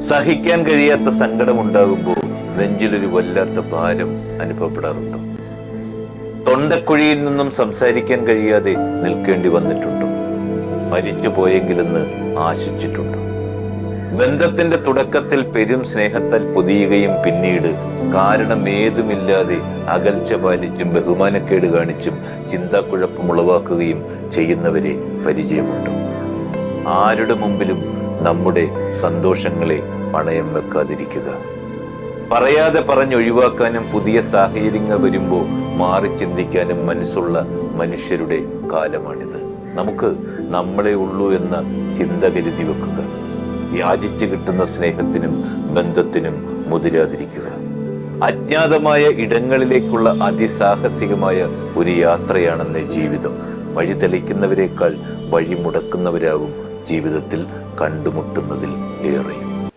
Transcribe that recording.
സഹിക്കാൻ കഴിയാത്ത സങ്കടമുണ്ടാകുമ്പോൾ നെഞ്ചിലൊരു വല്ലാത്ത ഭാരം അനുഭവപ്പെടാറുണ്ടോ? തൊണ്ടക്കുഴിയിൽ നിന്നും സംസാരിക്കാൻ കഴിയാതെ നിൽക്കേണ്ടി വന്നിട്ടുണ്ടോ? മരിച്ചു പോയെങ്കിലെന്ന് ആശിച്ചിട്ടുണ്ടോ? ബന്ധത്തിന്റെ തുടക്കത്തിൽ പെരും സ്നേഹത്താൽ പൊതിയുകയും പിന്നീട് കാരണമേതുമില്ലാതെ അകൽച്ച പാലിച്ചും ബഹുമാനക്കേട് കാണിച്ചും ചിന്താക്കുഴപ്പം ഉളവാക്കുകയും ചെയ്യുന്നവരെ പരിചയമുണ്ടോ? ആരുടെ മുമ്പിലും നമ്മുടെ സന്തോഷങ്ങളെ പണയം വെക്കാതിരിക്കുക. പറയാതെ പറഞ്ഞൊഴിവാക്കാനും പുതിയ സാഹചര്യങ്ങൾ വരുമ്പോൾ മാറി ചിന്തിക്കാനും മനസ്സുള്ള മനുഷ്യരുടെ കാലമാണിത്. നമുക്ക് നമ്മളെ ഉള്ളൂ എന്ന ചിന്ത കരുതി വെക്കുക. യാചിച്ചു കിട്ടുന്ന സ്നേഹത്തിനും ബന്ധത്തിനും മുതിരാതിരിക്കുക. അജ്ഞാതമായ ഇടങ്ങളിലേക്കുള്ള അതിസാഹസികമായ ഒരു യാത്രയാണെന്ന് ജീവിതം. വഴി തെളിക്കുന്നവരെക്കാൾ വഴി മുടക്കുന്നവരാകും ജീവിതത്തിൽ കണ്ടുമുട്ടുന്നതിൽ ഏറെ.